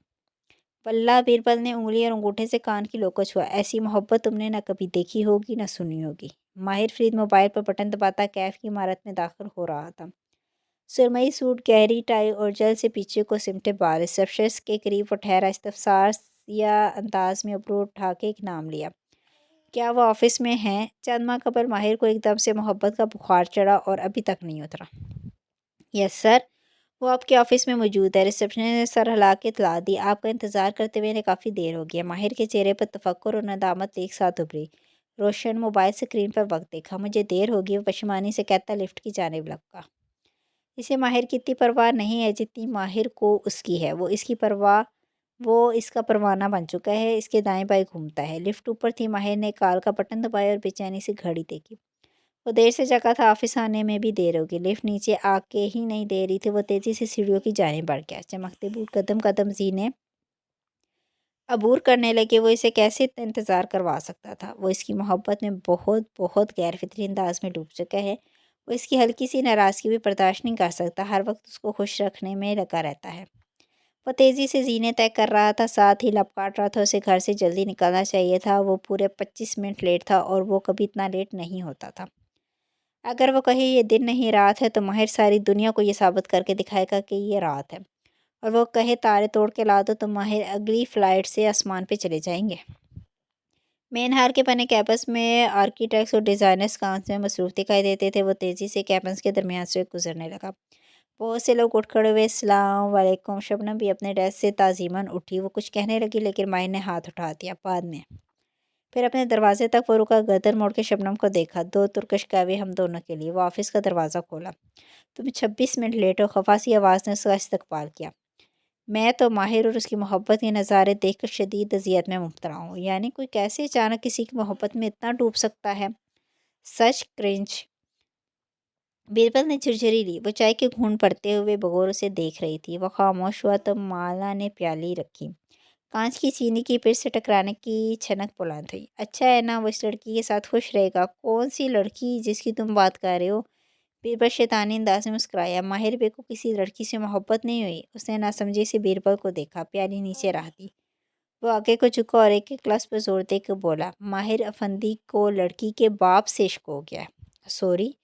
वल्लाह बीरबल ने उंगली और अंगूठे से कान की लोको छुआ। ऐसी मोहब्बत तुमने न कभी देखी होगी न सुनी होगी। माहिर फरीद मोबाइल पर बटन दबाता कैफ की इमारत में दाखिल हो रहा था। सुरमई सूट, गहरी टाई और जल से पीछे को सिमटे बाल। रिसेप्शनिस्ट के करीब वो ठहरा, इस्तफसार या अंदाज में अबरू उठा के एक नाम लिया। क्या वो ऑफिस में हैं? चंद माह कबल माहिर को एकदम से मोहब्बत का बुखार चढ़ा और अभी तक नहीं उतरा। यस सर, वो आपके ऑफिस में मौजूद है। रिसेप्शनिस्ट ने सर हिला के इत्तला दी। आपका इंतज़ार करते हुए काफ़ी देर हो गया। माहिर के चेहरे पर तफक्कुर और नदामत एक साथ उभरी। रोशन मोबाइल स्क्रीन पर वक्त देखा। मुझे देर होगी, वो पशेमानी से कहता लिफ्ट की जानिब लपका। इसे माहिर की इतनी परवाह नहीं है जितनी माहिर को उसकी है। वो इसका परवाना बन चुका है, इसके दाएं बाएं घूमता है। लिफ्ट ऊपर थी। माहिर ने कॉल का बटन दबाया और बेचैनी से घड़ी देखी। वो देर से जगा था, ऑफिस आने में भी देर होगी। लिफ्ट नीचे आके ही नहीं दे रही थी। वो तेज़ी से सीढ़ियों की जानिब बढ़ गया। चमकते बूट कदम कदम जीने अबूर करने लगे। वो इसे कैसे इतना इंतज़ार करवा सकता था? वो इसकी मोहब्बत में बहुत बहुत गैर फितरी अंदाज में डूब चुका है। वो इसकी हल्की सी नाराज़गी भी बर्दाश्त नहीं कर सकता। हर वक्त उसको खुश रखने में लगा रहता है। वो तेज़ी से जीने तय कर रहा था, साथ ही लब काट रहा था। उसे घर से जल्दी निकलना चाहिए था। वो पूरे 25 मिनट लेट था और वो कभी इतना लेट नहीं होता था। अगर वो कहे ये दिन नहीं रात है तो माहिर सारी दुनिया को ये साबित करके दिखाएगा कि ये रात है। और वो कहे तारे तोड़ के ला दो तो माहिर अगली फ़्लाइट से आसमान पे चले जाएंगे। मेन हार के बने कैंपस में आर्किटेक्ट्स और डिज़ाइनर्स काम में मसरूफ़ दिखाई देते थे। वो तेज़ी से कैंपस के दरमियान से गुजरने लगा। बहुत से लोग उठ खड़े हुए। अस्सलाम वालेकुम। शबनम भी अपने डेस्क से ताज़ीमन उठी। वो कुछ कहने लगी लेकिन माहिर ने हाथ उठा दिया। बाद में। फिर अपने दरवाजे तक वो रुका। गर्दन मोड़ के शबनम को देखा। 2 तुर्कश कहवे हम दोनों के लिए। वो ऑफिस का दरवाज़ा खोला। तुम 26 मिनट लेट हो। खफा सी आवाज़ ने उसका इस्तकबाल किया। मैं तो माहिर और उसकी मोहब्बत के नज़ारे देखकर शदीद अज़ियत में मुब्तला हूँ। यानी कोई कैसे अचानक किसी की मोहब्बत में इतना डूब सकता है? सच क्रिंज। बीरबल ने झुरझुरी ली। वो चाय के घूंट पड़ते हुए बगौर उसे देख रही थी। वो खामोश हुआ तो माला ने प्याली रखी। कांच की चीनी की फिर से टकराने की छनक बुलंद हुई। अच्छा है ना, वो इस लड़की के साथ खुश रहेगा। कौन सी लड़की जिसकी तुम बात कर रहे हो? बीरबल शैतानी अंदाज में मुस्कुराया। माहिर बे को किसी लड़की से मोहब्बत नहीं हुई। उसने नासमझी से बीरबल को देखा। प्याली नीचे रख दी। वो आगे को झुका और एक ग्लास पर जोर देकर बोला, माहिर अफंदी को लड़की के बाप से इश्क हो गया। सॉरी,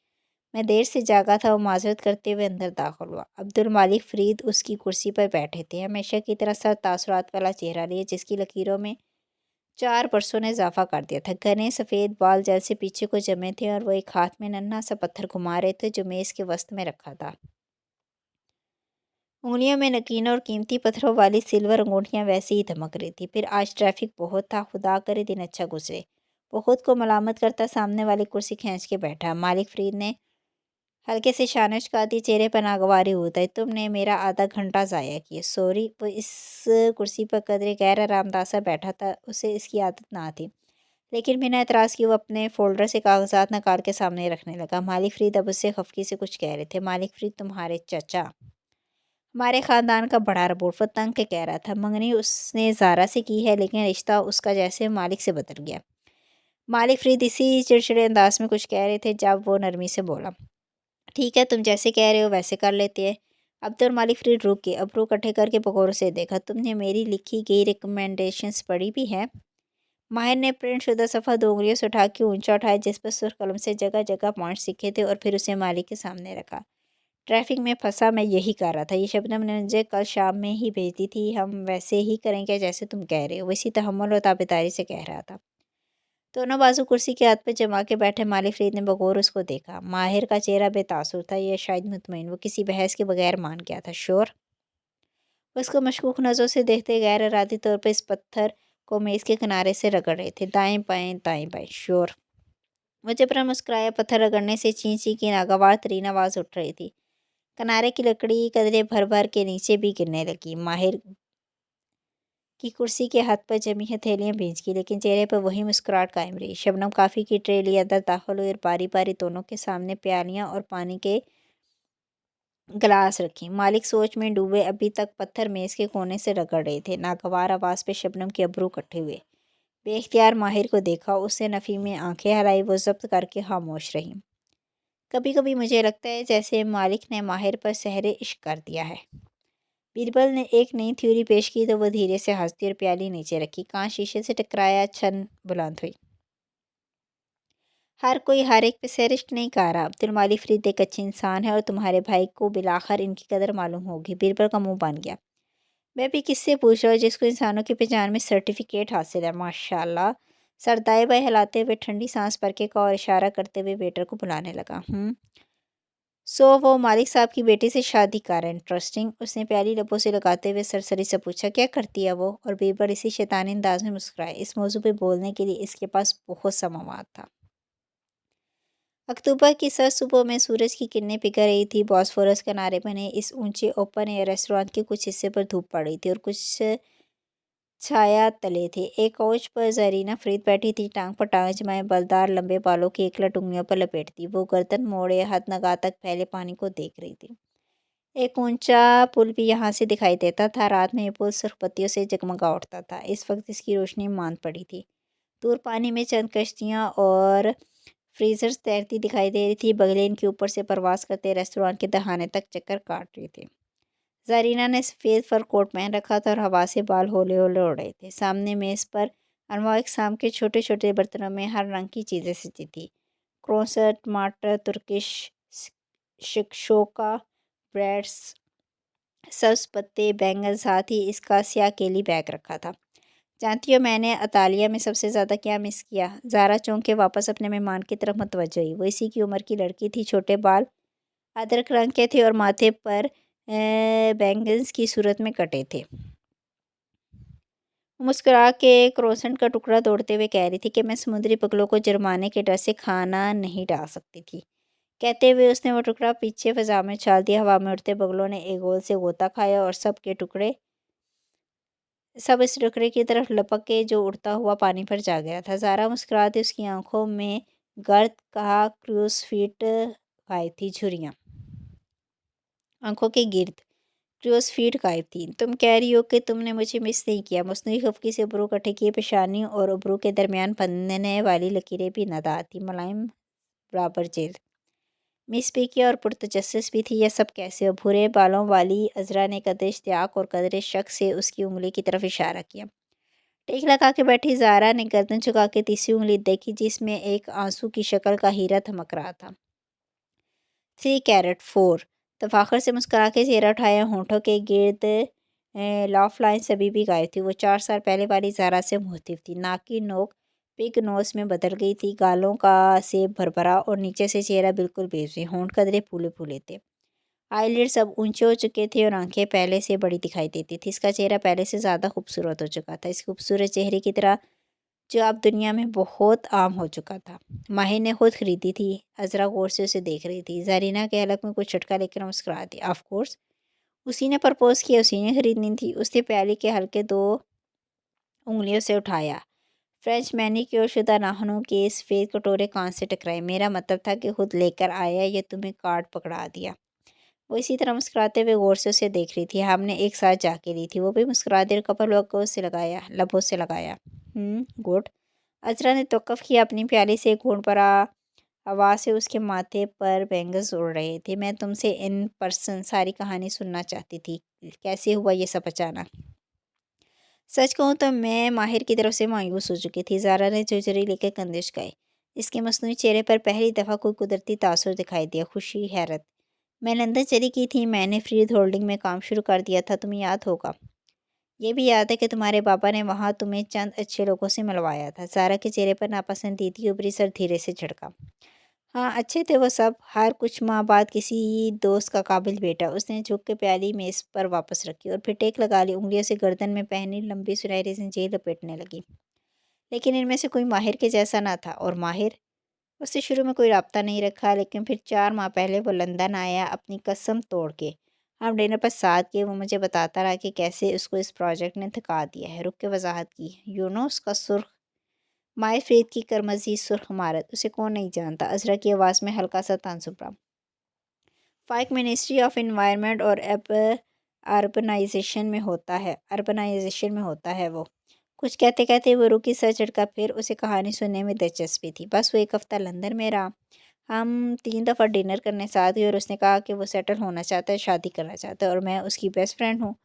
मैं देर से जागा था। वो माजरत करते हुए अंदर दाखिल हुआ। अब्दुल मालिक फरीद उसकी कुर्सी पर बैठे थे। हमेशा की तरह सर तासुरात वाला चेहरा लिए, जिसकी लकीरों में 4 बरसों ने इजाफा कर दिया था। घने सफ़ेद बाल जल से पीछे को जमे थे और वो एक हाथ में नन्हा सा पत्थर घुमा रहे थे जो मेज़ के वस्त में रखा था। उंगलियों में नकीनों और कीमती पत्थरों वाली सिल्वर अंगूठियां वैसे ही धमक रही थी। फिर आज ट्रैफिक बहुत था। खुदा करे दिन अच्छा गुजरे। वो खुद को मलामत करता सामने वाली कुर्सी खींच के बैठा। मालिक फरीद ने हल्के से शानिश का दी। चेहरे पर नागवारी होता है। तुमने मेरा आधा घंटा ज़ाया किया। सॉरी। वो इस कुर्सी पर कदरे गैर आरामदासा बैठा था। उसे इसकी आदत ना थी, लेकिन बिना एतराज़ किए वो अपने फोल्डर से कागजात निकाल के सामने रखने लगा। मालिक फरीद अब उससे खफकी से कुछ कह रहे थे। मालिक फरीद, तुम्हारे चचा हमारे ख़ानदान का बड़ा रिपोर्ट। वो तंग के कह रहा था। मंगनी उसने ज़ारा से की है, लेकिन रिश्ता उसका जैसे मालिक से बदल गया। मालिक फरीद इसी चिड़चिड़े अंदाज में कुछ कह रहे थे जब वो नरमी से बोला, ठीक है, तुम जैसे कह रहे हो वैसे कर लेते हैं। अब तो मालिक फरीद रुक गए। अबरू इकट्ठे करके बगौर से देखा। तुमने मेरी लिखी गई रिकमेंडेशंस पढ़ी भी है? माहिर ने प्रिंट शुदा सफ़ा 2 उंगलियों से उठा के ऊंचा उठाया, जिस पर सुर्ख कलम से जगह जगह पॉइंट्स लिखे थे, और फिर उसे मालिक के सामने रखा। ट्रैफिक में फंसा मैं यही कर रहा था। ये शबनम ने मुझे कल शाम में ही भेज दी थी। हम वैसे ही करेंगे जैसे तुम कह रहे हो। वैसी तहम्मुल और ताबेदारी से कह रहा था। दोनों बाजू कुर्सी के हाथ पे जमा के बैठे मालिक फरीद ने बगौर उसको देखा। माहिर का चेहरा बेतासुर था, या शायद मुतमईन। वो किसी बहस के बगैर मान गया था। श्योर। उसको मशकूक नज़रों से देखते गैर इरादी तौर पर इस पत्थर को मेज़ के किनारे से रगड़ रहे थे। दाएं बाएं। श्योर। वो जबरन मुस्कुराया। पत्थर रगड़ने से चीं चीं की नागवार तरीन आवाज़ उठ रही थी। किनारे की लकड़ी कदरे भर भर के नीचे भी गिरने लगी। माहिर की कुर्सी के हाथ पर जमी हथेलियां भींच गई, लेकिन चेहरे पर वही मुस्कुराहट कायम रही। शबनम काफ़ी की ट्रे लिए अंदर दाखिल हुई और बारी बारी दोनों के सामने प्यालियां और पानी के गिलास रखी। मालिक सोच में डूबे। अभी तक पत्थर मेज़ के कोने से रगड़ रहे थे। नागवार आवाज़ पे शबनम के अबरू इकट्ठे हुए। बेख्तियार माहिर को देखा। उससे नफ़ी में आंखें हलाई। वो जब्त करके खामोश रही। کبھی کبھی مجھے لگتا ہے جیسے مالک نے ماہر پر سحر عشق کر دیا ہے۔ بیربل نے ایک نئی تھیوری پیش کی تو وہ دھیرے سے ہنستی اور پیالی نیچے رکھی۔ کانچ شیشے سے ٹکرایا، چھن بلند ہوئی۔ ہر کوئی ہر ایک پہ سحر عشق نہیں کر رہا۔ عبدالمالک فرید ایک اچھے انسان ہے اور تمہارے بھائی کو بالآخر ان کی قدر معلوم ہوگی۔ بیربل کا منہ بن گیا۔ میں بھی کس سے پوچھ رہا ہوں جس کو انسانوں کی پہچان میں سرٹیفکیٹ حاصل ہے؟ ماشاءاللہ۔ سر دائیں بائیں ہلاتے ہوئے ٹھنڈی سانس بھر کے کہا اور اشارہ کرتے ہوئے ویٹر کو بلانے لگا۔ سو وہ مالک صاحب کی بیٹی سے شادی کر رہے ہیں، انٹرسٹنگ۔ اس نے پیالی لبوں سے لگاتے ہوئے سرسری سے پوچھا۔ کیا کرتی ہے وہ؟ اور بیربل اسی شیطانی انداز میں مسکرائے۔ اس موضوع پہ بولنے کے لیے اس کے پاس بہت سا مواد تھا۔ اکتوبر کی سرد صبح میں سورج کی کرنیں پگھل رہی تھی۔ باسفورس کنارے بنے اس اونچے اوپن ایئر ریسٹورانٹ کے کچھ حصے پر دھوپ پڑ رہی تھی اور کچھ چھایا تلے تھے۔ ایک کوچ پر زرینہ فرید بیٹھی تھی، ٹانگ پر ٹانگ جمائے، بلدار لمبے بالوں کی ایک لٹ انگلیوں پر لپیٹتی وہ گردن موڑے حد نگاہ تک پھیلے پانی کو دیکھ رہی تھی۔ ایک اونچا پل بھی یہاں سے دکھائی دیتا تھا۔ رات میں یہ پل سرخ بتیوں سے جگمگا اٹھتا تھا۔ اس وقت اس کی روشنی ماند پڑی تھی۔ دور پانی میں چند کشتیاں اور فریزرز تیرتی دکھائی دے رہی تھی۔ بگلے ان کے اوپر سے پرواز کرتے ریسٹورانٹ کے دہانے تک چکر کاٹ رہے تھے۔ زرینہ نے سفید فر کوٹ پہن رکھا تھا اور ہوا سے بال ہولے ہولے اڑ رہے تھے۔ سامنے میز پر انواع اقسام کے چھوٹے چھوٹے برتنوں میں ہر رنگ کی چیزیں سجی تھیں۔ کروسٹ، ٹماٹر، ترکش شکشوکا، بریڈز، سبز پتے، بینگن، ساتھ ہی اس کا سیاہ کیلی بیگ رکھا تھا۔ جانتی ہو میں نے اطالیہ میں سب سے زیادہ کیا مس کیا؟ زارا چونک کے واپس اپنے مہمان کی طرف متوجہ ہوئی۔ وہ اسی کی عمر کی لڑکی تھی۔ چھوٹے بال ادرک رنگ کے تھے اور ماتھے پر بینگنز کی صورت میں کٹے تھے۔ وہ مسکرا کے کروسنٹ کا ٹکڑا توڑتے ہوئے کہہ رہی تھی کہ میں سمندری بگلوں کو جرمانے کے ڈر سے کھانا نہیں ڈال سکتی تھی۔ کہتے ہوئے اس نے وہ ٹکڑا پیچھے فضا میں اچھال دیا۔ ہوا میں اڑتے بگلوں نے ایک گول سے غوطہ کھایا اور سب اس ٹکڑے کی طرف لپک کے جو اڑتا ہوا پانی پر جا گیا تھا۔ زارا مسکراتی اس کی آنکھوں میں گرد کہا کروس فیٹ غائب تھی۔ جھریاں آنکھوں کے گرد کروس فیٹ غائب تھی۔ تم کہہ رہی ہو کہ تم نے مجھے مس نہیں کیا؟ مصنوعی خفگی سے ابرو کٹھے کیے، پیشانی اور ابرو کے درمیان بندھنے والی لکیریں بھی ندا تھیں، ملائم برابر جلد۔ مس بھی کیا اور پرتجسس بھی تھی۔ یہ سب کیسے؟ اور بھورے بالوں والی عذرا نے قدرے اشتیاق اور قدرے شک سے اس کی انگلی کی طرف اشارہ کیا۔ ٹیک لگا کے بیٹھی زارا نے گردن جھکا کے تیسری انگلی دیکھی جس میں ایک آنسو کی شکل کا ہیرا دمک رہا تھا۔ 3 کیرٹ 4۔ تفاخر سے مسکرا کے چہرہ اٹھایا۔ ہونٹوں کے گرد لاف لائنز ابھی بھی غائب تھی۔ وہ 4 سال پہلے والی زارا سے مختلف تھی۔ ناک کی نوک پگ نوز میں بدل گئی تھی، گالوں کا سیب بھربھرا اور نیچے سے چہرہ بالکل بیضوی۔ ہونٹ قدرے پھولے پھولے تھے، آئی لڈز اب اونچے ہو چکے تھے اور آنکھیں پہلے سے بڑی دکھائی دیتی تھی۔ اس کا چہرہ پہلے سے زیادہ خوبصورت ہو چکا تھا، اس خوبصورت چہرے کی طرح جو اب دنیا میں بہت عام ہو چکا تھا۔ ماہر نے خود خریدی تھی۔ عذرا غور سے اسے دیکھ رہی تھی۔ زرینہ کے حلق میں کچھ چٹکا لے کر مسکرا دی۔ آف کورس، اسی نے پرپوز کیا، اسی نے خریدنی تھی۔ اس نے پیالی کے ہلکے 2 انگلیوں سے اٹھایا۔ فرینچ مینیکیور شدہ ناخنوں کے سفید کٹورے کان سے ٹکرائے۔ میرا مطلب تھا کہ خود لے کر آیا یا تمہیں کارڈ پکڑا دیا؟ وہ اسی طرح مسکراتے ہوئے غور سے اسے دیکھ رہی تھی۔ ہم نے ایک ساتھ جا کے لی تھی۔ وہ بھی مسکرا دی اور کپل لبوں سے لگایا۔ گڈ۔ عذرا نے توقف کیا۔ اپنی پیالی سے ایک گھونٹ بھرا۔ ہوا سے اس کے ماتھے پر بینگلز اڑ رہے تھے۔ میں تم سے ان پرسن ساری کہانی سننا چاہتی تھی۔ کیسے ہوا یہ سب اچانک؟ سچ کہوں تو میں ماہر کی طرف سے مایوس ہو چکی تھی۔ زارا نے جھرجھری لے کے کندھے جھکائے۔ اس کے مصنوعی چہرے پر پہلی دفعہ کوئی قدرتی تاثر دکھائی دیا، خوشی، حیرت۔ میں لندن چلی گئی تھی، میں نے فرید ہولڈنگ میں کام شروع کر دیا تھا، تمہیں یاد ہوگا۔ یہ بھی یاد ہے کہ تمہارے بابا نے وہاں تمہیں چند اچھے لوگوں سے ملوایا تھا۔ زارا کے چہرے پر ناپسندیدگی ابھری، سر دھیرے سے جھٹکا۔ ہاں، اچھے تھے وہ سب، ہر کچھ ماہ بعد کسی دوست کا قابل بیٹا۔ اس نے جھک کے پیالی میز پر واپس رکھی اور پھر ٹیک لگا لی، انگلیوں سے گردن میں پہنی لمبی سنہری زنجیر لپیٹنے لگی۔ لیکن ان میں سے کوئی ماہر کے جیسا نہ تھا۔ اور ماہر؟ اس سے شروع میں کوئی رابطہ نہیں رکھا، لیکن پھر 4 ماہ پہلے وہ لندن آیا اپنی قسم توڑ کے۔ ہم ڈنر پر ساتھ گئے۔ وہ مجھے بتاتا رہا کہ کیسے اس کو اس پروجیکٹ نے تھکا دیا ہے۔ رک کے وضاحت کی۔ اس کا سرخ ماہر فرید کی کرمزی سرخ عمارت، اسے کون نہیں جانتا؟ عذرا کی آواز میں ہلکا سا طنز ابھرا۔ فائق منسٹری آف انوائرمنٹ اور اربنائزیشن میں ہوتا ہے وہ۔ کچھ کہتے کہتے وہ رکی، سر جھٹکا، پھر اسے کہانی سننے میں دلچسپی تھی۔ بس وہ 1 ہفتہ لندن میں رہا۔ हम 3 दफ़ा डिनर करने साथ गए और उसने कहा कि वो सेटल होना चाहता है, शादी करना चाहता है और मैं उसकी बेस्ट फ्रेंड हूँ,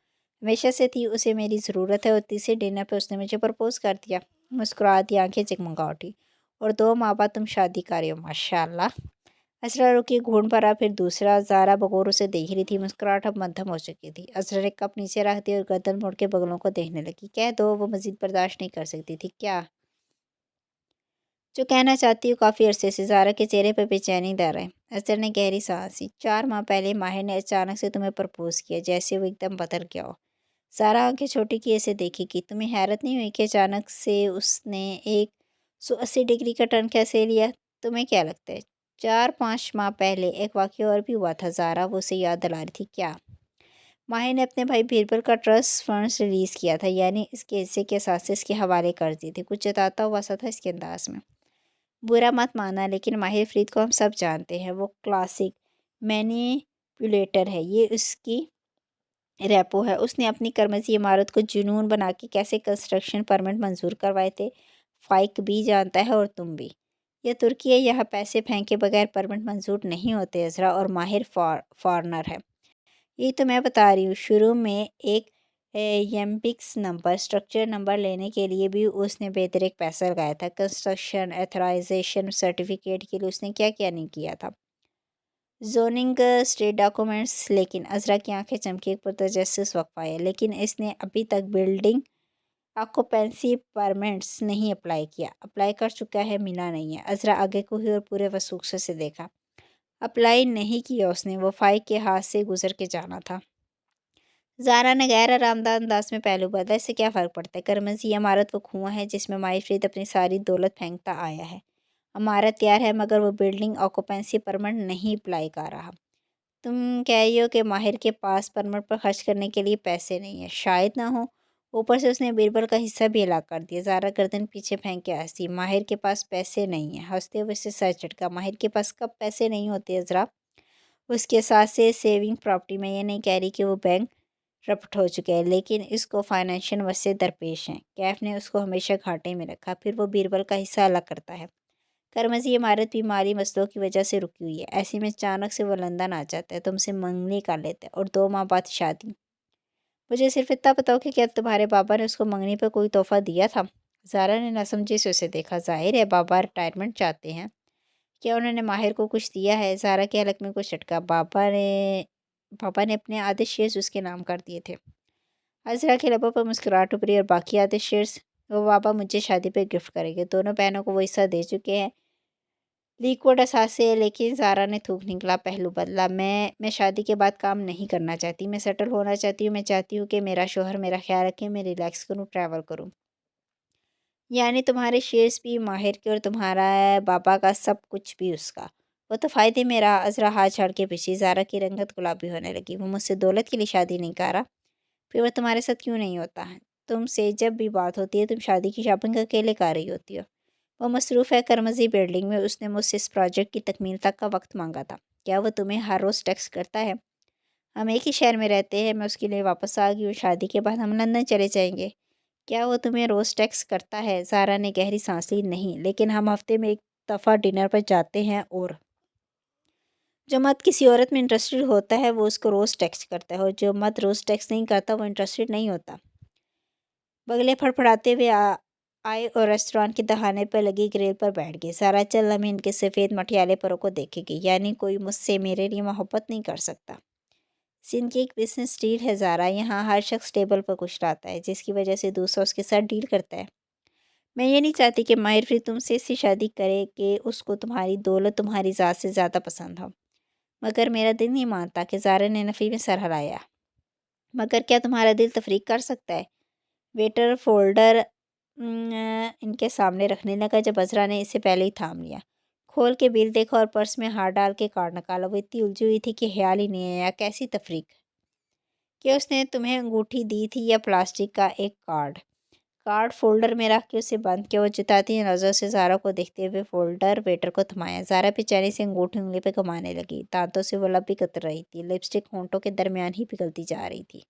हमेशा से थी, उसे मेरी ज़रूरत है। और तीसरे डिनर पे उसने मुझे प्रपोज़ कर दिया। मुस्कुराती आंखें जगमगा उठी। और 2 माह बाद तुम शादी कर रहे हो, माशाल्लाह। असरा रुकी, घूंट भरा, फिर दूसरा। ज़ारा बगौर उसे देख रही थी, मुस्कुराहट अब मद्धम हो चुकी थी। असरा ने कप नीचे रख दिया और गर्दन मोड़ के बगलों को देखने लगी। कह दो, वो मज़ीद बर्दाश्त नहीं कर सकती थी। क्या? जो कहना चाहती हूँ, काफ़ी अरसे से। ज़ारा के चेहरे पर बेचैनी दर है। असर ने गहरी सांस ली। 4 माह पहले माहिर ने अचानक से तुम्हें प्रपोज़ किया, जैसे वो एकदम बदल गया हो। ज़ारा आंखें छोटी किए से देखेगी। तुम्हें हैरत नहीं हुई कि अचानक से उसने 180 डिग्री का टर्न कैसे लिया? तुम्हें क्या लगता है? 4-5 माह पहले एक वाक़या और भी हुआ था। ज़ारा वो उसे याद दिला रही थी। क्या? माहिर ने अपने भाई बीरबल का ट्रस्ट फंड्स रिलीज़ किया था, यानी इसके हिस्से के असासे इसके हवाले कर दिए थे। कुछ जताता हुआ सा था इसके अंदाज में। बुरा मत माना, लेकिन माहिर फरीद को हम सब जानते हैं। वो क्लासिक मैनिपुलेटर है। ये उसकी रेपो है। उसने अपनी करमसी इमारत को जुनून बना के कैसे कंस्ट्रक्शन परमिट मंजूर करवाए थे, फ़ाइक भी जानता है और तुम भी। यह तुर्की है, यहाँ पैसे फेंके बगैर परमिट मंजूर नहीं होते अज़रा, और माहिर फॉरनर है। यही तो मैं बता रही हूँ। शुरू में एक यम्पिक्स नंबर, स्ट्रक्चर नंबर लेने के लिए भी उसने बेतरक पैसा लगाया था। कंस्ट्रक्शन एथराइजेशन सर्टिफिकेट के लिए उसने क्या क्या नहीं किया था। Zoning state documents. लेकिन अज़रा की आंखें चमकी। एक पुरतजस्सुस वक़्फ़ा है। लेकिन इसने अभी तक बिल्डिंग ऑक्यूपेंसी परमिट्स नहीं अप्लाई किया। अप्लाई कर चुका है, मिला नहीं है। अज़रा आगे को हुई और पूरे वसूख से देखा। अप्लाई नहीं किया उसने, वो फ़ाइक के हाथ से गुजर के जाना था। ज़ारा ने गैर आरामदा अंदाज में पहलू बदला। इससे क्या फ़र्क पड़ता है? करमसी इमारत वो कुआं है जिसमें माहिर फरीद अपनी सारी दौलत फेंकता आया है। इमारत तैयार है, मगर वो बिल्डिंग ऑक्यूपेंसी परमिट नहीं अप्लाई कर रहा। तुम कह रही हो कि माहिर के पास परमिट पर खर्च करने के लिए पैसे नहीं है? शायद ना हो। ऊपर से उसने बीरबल का हिस्सा भी अला कर दिया। ज़ारा गर्दन पीछे फेंक के हंसी। माहिर के पास पैसे नहीं है? हंसते हुए उससे सर झटका। माहिर के पास कब पैसे नहीं होते ज़रा? उसके साथ से सेविंग प्रॉपर्टी में। ये नहीं कह रही कि वो बैंक रपट हो चुके हैं, लेकिन इसको फाइनेंशियल मसले दरपेश हैं। कैफ ने उसको हमेशा घाटे में रखा, फिर वो बीरबल का हिस्सा अलग करता है। करमसी इमारत भी माली मसलों की वजह से रुकी हुई है। ऐसे में अचानक से वो लंदन आ जाता है, तुमसे मंगनी कर लेता है, और 2 माह बाद शादी। मुझे सिर्फ इतना बताओ कि क्या तुम्हारे बाबा ने उसको मंगनी पर कोई तोहफा दिया था? ज़ारा ने नासमझी से उसे देखा। जाहिर है बाबा रिटायरमेंट चाहते हैं। क्या उन्होंने माहिर को कुछ दिया है? ज़ारा के हलक में कुछ अटका। पापा ने अपने आधे शेयर्स उसके नाम कर दिए थे। अज़रा के लबों पर मुस्कुराहट उभरी। और बाकी आधे शेयर्स? वो पापा मुझे शादी पे गिफ्ट करेंगे। दोनों बहनों को वो हिस्सा दे चुके हैं। लिक्विड असासे। लेकिन ज़ारा ने थूक निकला, पहलू बदला। मैं शादी के बाद काम नहीं करना चाहती। मैं सेटल होना चाहती हूँ। मैं चाहती हूँ कि मेरा शौहर मेरा ख्याल रखे, मैं रिलैक्स करूँ, ट्रैवल करूँ। यानी तुम्हारे शेयर्स भी माहिर के और तुम्हारा बाबा का सब कुछ भी उसका। वो तो फ़ायदे में रहा। अज़रा हाथ छाड़ के पीछे। ज़ारा की रंगत गुलाबी होने लगी। वो मुझसे दौलत के लिए शादी नहीं कर रहा। फिर वह तुम्हारे साथ क्यों नहीं होता है? तुमसे जब भी बात होती है, तुम शादी की शॉपिंग अकेले कर रही होती हो। वो मसरूफ़ है करमजी बिल्डिंग में। उसने मुझसे इस प्रोजेक्ट की तकमील तक का वक्त मांगा था। क्या वो तुम्हें हर रोज़ टेक्स्ट करता है? हम एक ही शहर में रहते हैं। मैं उसके लिए वापस आ गई हूँ। शादी के बाद हम लंदन चले जाएंगे। क्या वो तुम्हें रोज़ टेक्स्ट करता है? ज़ारा ने गहरी सांस ली। नहीं, लेकिन हम हफ्ते में एक दफ़ा डिनर पर जाते हैं। और जो मर्द किसी औरत में इंटरेस्टेड होता है, वो उसको रोज़ टेक्स्ट करता है, और जो मर्द रोज़ टेक्स्ट नहीं करता, वो इंटरेस्टेड नहीं होता। बगले फड़फड़ाते हुए आए और रेस्टोरेंट के दहाने पर लगी ग्रिल पर बैठ गए। सारा चल लम्हे इनके सफ़ेद मटियाले परों को देखेगी। यानी कोई मुझसे मेरे लिए मोहब्बत नहीं कर सकता। सिंध की एक बिजनेस डील है ज़ारा। यहाँ हर शख्स टेबल पर कुछ लाता है, जिसकी वजह से दूसरा उसके साथ डील करता है। मैं ये नहीं चाहती कि माहिर फिर तुमसे ऐसी शादी करे कि उसको तुम्हारी दौलत तुम्हारी ज़ात से ज़्यादा पसंद हो। मगर मेरा दिल नहीं मानता। कि ज़ारा ने नफ़ी में सर हिलाया। मगर क्या तुम्हारा दिल तफरीक कर सकता है? वेटर फोल्डर इनके सामने रखने लगा, जब अज़रा ने इसे पहले ही थाम लिया। खोल के बिल देखा और पर्स में हाथ डाल के कार्ड निकाला। वो इतनी उलझी हुई थी कि ख्याल ही नहीं आया कैसी तफरीक। कि उसने तुम्हें अंगूठी दी थी या प्लास्टिक का एक कार्ड? कार्ड फोल्डर में रख के उसे बंद किया। वो चिताती नज़र से ज़ारा को देखते हुए फोल्डर वेटर को थमाया। ज़ारा बेचैनी से अंगूठी उंगली पे घुमाने लगी। दांतों से वो लब भी कतर रही थी। लिपस्टिक होंठों के दरमियान ही पिघलती जा रही थी।